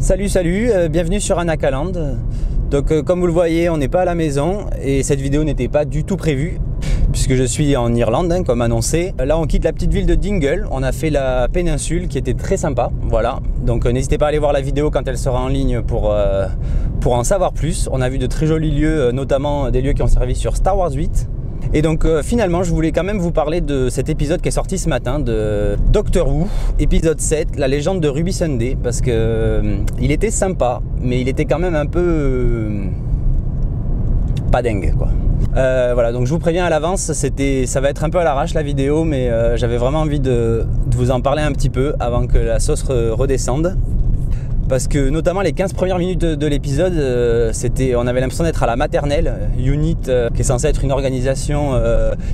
Salut, bienvenue sur Anakaland. Donc comme vous le voyez, on n'est pas à la maison et cette vidéo n'était pas du tout prévue puisque je suis en Irlande, comme annoncé. Là on quitte la petite ville de Dingle, on a fait la péninsule qui était très sympa, voilà. Donc n'hésitez pas à aller voir la vidéo quand elle sera en ligne pour en savoir plus. On a vu de très jolis lieux, notamment des lieux qui ont servi sur Star Wars 8. Et donc finalement je voulais quand même vous parler de cet épisode qui est sorti ce matin de Doctor Who, épisode 7, la légende de Ruby Sunday, parce que il était sympa, mais il était quand même un peu pas dingue quoi. Voilà, donc je vous préviens à l'avance, ça va être un peu à l'arrache la vidéo, mais j'avais vraiment envie de vous en parler un petit peu avant que la sauce redescende. Parce que notamment les 15 premières minutes de l'épisode, on avait l'impression d'être à la maternelle. UNIT, qui est censée être une organisation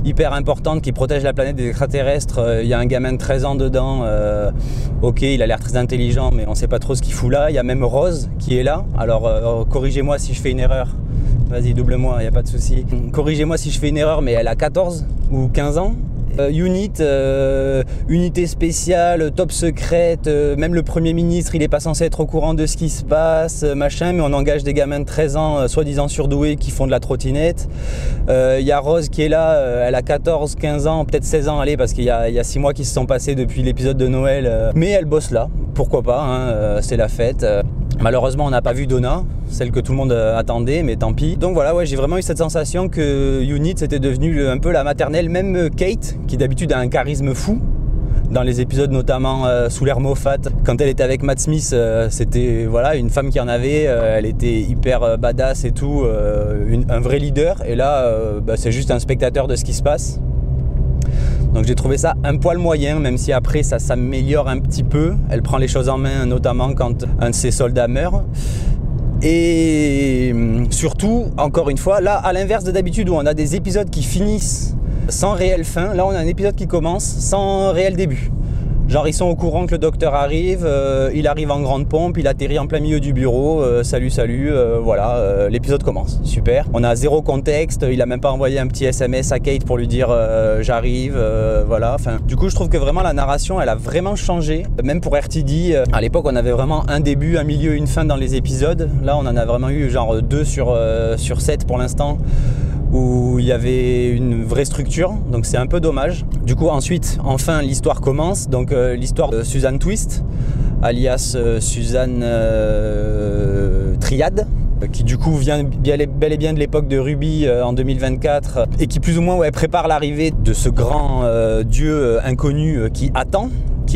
hyper importante qui protège la planète des extraterrestres. Il y a un gamin de 13 ans dedans. Ok, il a l'air très intelligent, mais on ne sait pas trop ce qu'il fout là. Il y a même Rose qui est là. Alors corrigez-moi si je fais une erreur. Vas-y, double-moi, il n'y a pas de souci. Corrigez-moi si je fais une erreur, mais elle a 14 ou 15 ans. UNIT, unité spéciale, top secrète, même le Premier ministre il n'est pas censé être au courant de ce qui se passe, machin, mais on engage des gamins de 13 ans soi-disant surdoués qui font de la trottinette. Il y a Rose qui est là, elle a 14, 15 ans, peut-être 16 ans, allez, parce qu'il y a 6 mois qui se sont passés depuis l'épisode de Noël, mais elle bosse là, pourquoi pas, hein, c'est la fête. Malheureusement on n'a pas vu Donna, celle que tout le monde attendait, mais tant pis. Donc voilà, ouais, j'ai vraiment eu cette sensation que UNIT c'était devenu un peu la maternelle. Même Kate, qui d'habitude a un charisme fou, dans les épisodes notamment sous l'ère Moffat, quand elle était avec Matt Smith, c'était voilà, une femme qui en avait, elle était hyper badass et tout, un vrai leader, et là c'est juste un spectateur de ce qui se passe. Donc j'ai trouvé ça un poil moyen, même si après ça s'améliore un petit peu. Elle prend les choses en main, notamment quand un de ses soldats meurt. Et surtout, encore une fois, là, à l'inverse de d'habitude où on a des épisodes qui finissent sans réelle fin, là on a un épisode qui commence sans réel début. Genre ils sont au courant que le docteur arrive, il arrive en grande pompe, il atterrit en plein milieu du bureau, salut, voilà, l'épisode commence, super. On a zéro contexte, il a même pas envoyé un petit SMS à Kate pour lui dire j'arrive, voilà. Enfin, du coup je trouve que vraiment la narration elle a vraiment changé, même pour RTD, à l'époque on avait vraiment un début, un milieu, une fin dans les épisodes, là on en a vraiment eu genre 2 sur 7 pour l'instant, où il y avait une vraie structure, donc c'est un peu dommage. Du coup ensuite, enfin l'histoire commence, donc l'histoire de Susan Twist, alias Susan Triad, qui du coup vient bel et bien de l'époque de Ruby en 2024, et qui plus ou moins prépare l'arrivée de ce grand dieu inconnu qui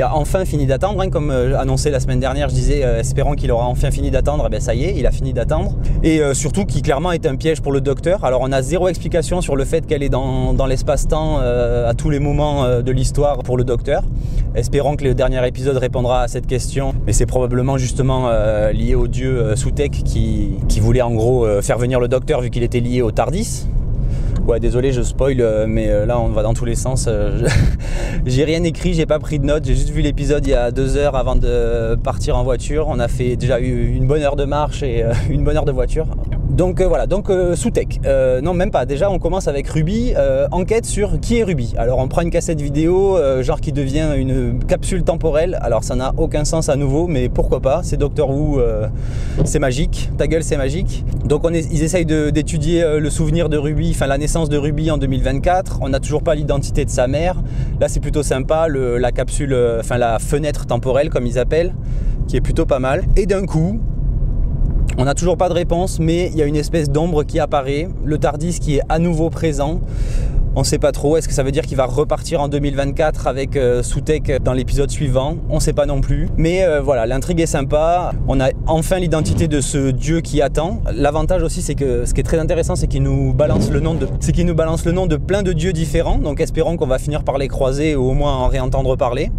a enfin fini d'attendre, hein, comme annoncé la semaine dernière, je disais espérons qu'il aura enfin fini d'attendre, et bien ça y est, il a fini d'attendre, et surtout qui clairement est un piège pour le docteur. Alors on a zéro explication sur le fait qu'elle est dans l'espace-temps à tous les moments de l'histoire pour le docteur. Espérons que le dernier épisode répondra à cette question, mais c'est probablement justement lié au dieu Sutekh qui voulait en gros faire venir le docteur vu qu'il était lié au TARDIS. Ouais, désolé, je spoil, mais là on va dans tous les sens. J'ai rien écrit, j'ai pas pris de notes, j'ai juste vu l'épisode il y a 2 heures avant de partir en voiture. On a fait déjà eu une bonne heure de marche et une bonne heure de voiture. Donc voilà, donc Sutekh. Non, même pas. Déjà, on commence avec Ruby, enquête sur qui est Ruby. Alors on prend une cassette vidéo, genre qui devient une capsule temporelle. Alors ça n'a aucun sens à nouveau, mais pourquoi pas. C'est Doctor Who, c'est magique. Ta gueule, c'est magique. Donc ils essayent d'étudier le souvenir de Ruby, enfin la naissance de Ruby en 2024. On n'a toujours pas l'identité de sa mère. Là, c'est plutôt sympa, la capsule, enfin la fenêtre temporelle comme ils appellent, qui est plutôt pas mal. Et d'un coup, on n'a toujours pas de réponse, mais il y a une espèce d'ombre qui apparaît, le TARDIS qui est à nouveau présent. On ne sait pas trop, est-ce que ça veut dire qu'il va repartir en 2024 avec Sutekh dans l'épisode suivant? On ne sait pas non plus. Mais voilà, l'intrigue est sympa, on a enfin l'identité de ce dieu qui attend. L'avantage aussi, c'est que ce qui est très intéressant, c'est qu'il nous balance le nom de plein de dieux différents. Donc espérons qu'on va finir par les croiser ou au moins en réentendre parler.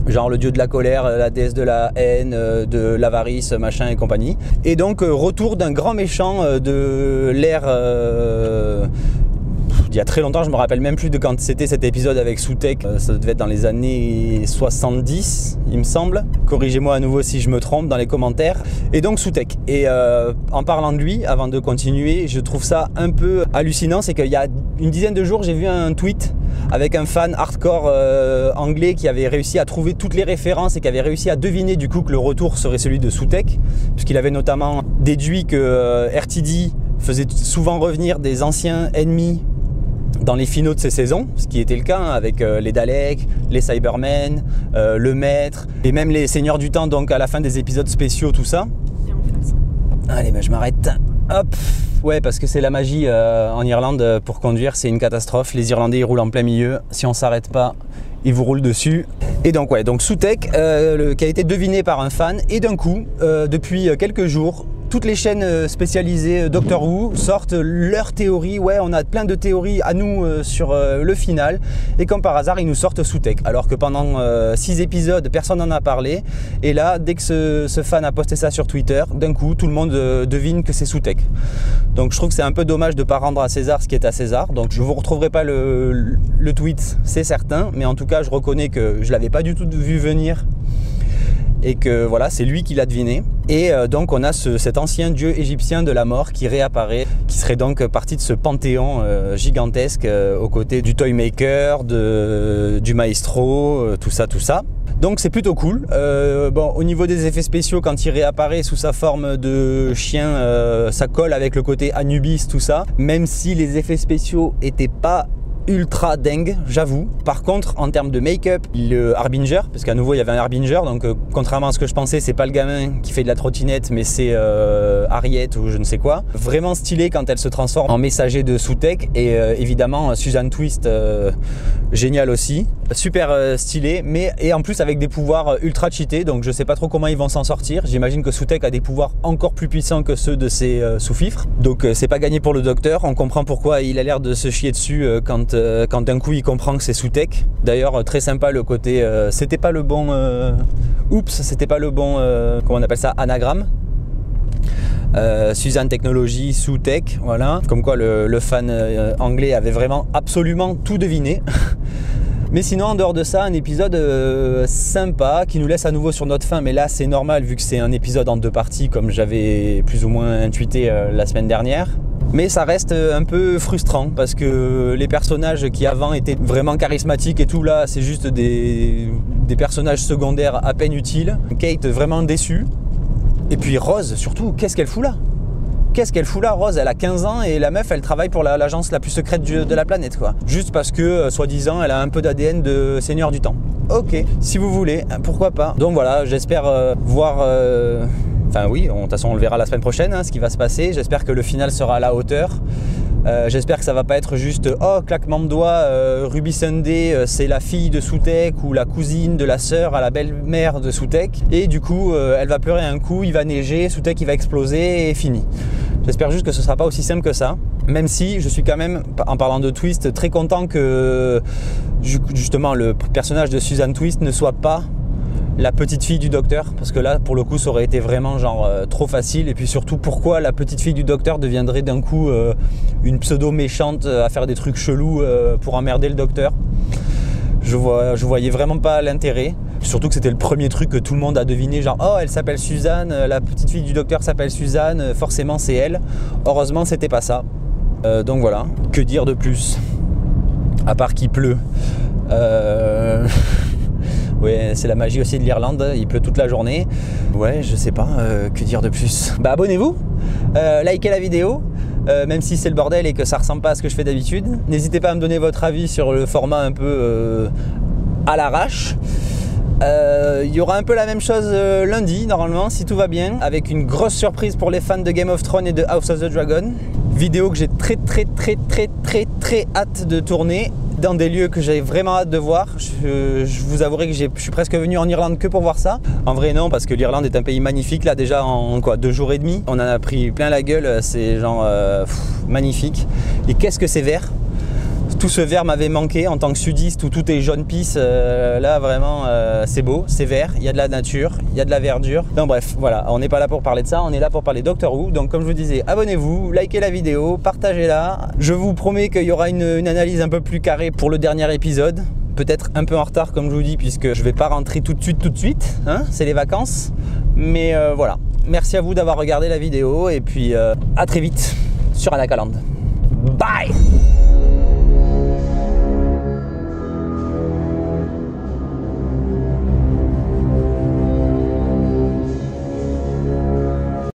Genre le dieu de la colère, la déesse de la haine, de l'avarice, machin et compagnie. Et donc retour d'un grand méchant de l'ère il y a très longtemps, je me rappelle même plus de quand c'était cet épisode avec Soutek. Ça devait être dans les années 70, il me semble. Corrigez-moi à nouveau si je me trompe dans les commentaires. Et donc Soutek. Et en parlant de lui, avant de continuer, je trouve ça un peu hallucinant. C'est qu'il y a une dizaine de jours, j'ai vu un tweet avec un fan hardcore anglais qui avait réussi à trouver toutes les références et qui avait réussi à deviner du coup que le retour serait celui de Soutek, puisqu'il avait notamment déduit que RTD faisait souvent revenir des anciens ennemis dans les finaux de ces saisons, ce qui était le cas avec les Daleks, les Cybermen, le Maître et même les Seigneurs du Temps, donc à la fin des épisodes spéciaux, tout ça. Allez, ben je m'arrête. Hop. Ouais, parce que c'est la magie en Irlande pour conduire, c'est une catastrophe. Les Irlandais ils roulent en plein milieu. Si on s'arrête pas, ils vous roulent dessus. Et donc ouais, donc Soutek, qui a été deviné par un fan, et d'un coup, depuis quelques jours, toutes les chaînes spécialisées Doctor Who sortent leurs théories. Ouais, on a plein de théories à nous sur le final. Et comme par hasard, ils nous sortent Soutek. Alors que pendant 6 épisodes, personne n'en a parlé. Et là, dès que ce fan a posté ça sur Twitter, d'un coup, tout le monde devine que c'est Soutek. Donc je trouve que c'est un peu dommage de ne pas rendre à César ce qui est à César. Donc je ne vous retrouverai pas le tweet, c'est certain. Mais en tout cas, je reconnais que je ne l'avais pas du tout vu venir. Et que voilà, c'est lui qui l'a deviné. Et donc on a cet ancien dieu égyptien de la mort qui réapparaît, qui serait donc parti de ce panthéon gigantesque aux côtés du Toymaker, du Maestro, tout ça. Donc c'est plutôt cool. Bon, au niveau des effets spéciaux, quand il réapparaît sous sa forme de chien, ça colle avec le côté Anubis, tout ça. Même si les effets spéciaux étaient pas ultra dingue, j'avoue. Par contre, en termes de make-up, le Harbinger, parce qu'à nouveau il y avait un Harbinger, donc contrairement à ce que je pensais, c'est pas le gamin qui fait de la trottinette, mais c'est Harriet ou je ne sais quoi. Vraiment stylé quand elle se transforme en messager de Soutek, et évidemment Susan Twist, génial aussi. Super stylé, et en plus avec des pouvoirs ultra cheatés, donc je sais pas trop comment ils vont s'en sortir. J'imagine que Soutek a des pouvoirs encore plus puissants que ceux de ses sous-fifres, donc c'est pas gagné pour le docteur. On comprend pourquoi il a l'air de se chier dessus quand d'un coup il comprend que c'est Soutek. D'ailleurs très sympa le côté c'était pas le bon c'était pas le bon comment on appelle ça, anagramme. Suzanne Technologies, Soutek, voilà. Comme quoi le fan anglais avait vraiment absolument tout deviné. Mais sinon, en dehors de ça, un épisode sympa qui nous laisse à nouveau sur notre faim. Mais là, c'est normal vu que c'est un épisode en 2 parties, comme j'avais plus ou moins intuité la semaine dernière. Mais ça reste un peu frustrant parce que les personnages qui avant étaient vraiment charismatiques et tout, là, c'est juste des personnages secondaires à peine utiles. Kate, vraiment déçue. Et puis Rose, surtout, qu'est-ce qu'elle fout là ? Qu'est-ce qu'elle fout là, Rose? Elle a 15 ans et la meuf, elle travaille pour l'agence la plus secrète de la planète, quoi. Juste parce que, soi-disant, elle a un peu d'ADN de Seigneur du Temps. Ok, si vous voulez, pourquoi pas. Donc voilà, j'espère voir... Enfin oui, de toute façon on le verra la semaine prochaine, hein, ce qui va se passer. J'espère que le final sera à la hauteur. J'espère que ça va pas être juste oh claquement de doigts, Ruby Sunday c'est la fille de Soutek ou la cousine de la sœur à la belle-mère de Soutek et du coup elle va pleurer un coup, il va neiger, Soutek il va exploser et fini. J'espère juste que ce sera pas aussi simple que ça, même si je suis quand même, en parlant de Twist, très content que justement le personnage de Susan Twist ne soit pas la petite fille du docteur, parce que là pour le coup ça aurait été vraiment genre trop facile. Et puis surtout, pourquoi la petite fille du docteur deviendrait d'un coup une pseudo méchante à faire des trucs chelous pour emmerder le docteur. Je voyais vraiment pas l'intérêt, surtout que c'était le premier truc que tout le monde a deviné, genre oh elle s'appelle Suzanne, la petite fille du docteur s'appelle Suzanne, forcément c'est elle. Heureusement c'était pas ça. Donc voilà, que dire de plus à part qu'il pleut. Ouais, c'est la magie aussi de l'Irlande, il pleut toute la journée. Ouais, je sais pas, que dire de plus. Bah abonnez-vous, likez la vidéo, même si c'est le bordel et que ça ressemble pas à ce que je fais d'habitude. N'hésitez pas à me donner votre avis sur le format un peu à l'arrache. Il y aura un peu la même chose lundi, normalement, si tout va bien, avec une grosse surprise pour les fans de Game of Thrones et de House of the Dragon. Vidéo que j'ai très hâte de tourner dans des lieux que j'ai vraiment hâte de voir. Je vous avouerai que je suis presque venu en Irlande que pour voir ça. En vrai non, parce que l'Irlande est un pays magnifique. Là déjà en quoi 2 jours et demi, on en a pris plein la gueule. C'est genre magnifique. Et qu'est-ce que c'est vert? Tout ce vert m'avait manqué en tant que sudiste où tout est jaune pisse. Là vraiment c'est beau, c'est vert, il y a de la nature, il y a de la verdure. Donc bref, voilà, on n'est pas là pour parler de ça, on est là pour parler Doctor Who. Donc comme je vous disais, abonnez-vous, likez la vidéo, partagez-la. Je vous promets qu'il y aura une analyse un peu plus carrée pour le dernier épisode. Peut-être un peu en retard comme je vous dis, puisque je vais pas rentrer tout de suite, hein, c'est les vacances. Mais voilà, merci à vous d'avoir regardé la vidéo et puis à très vite sur Anakaland. Bye!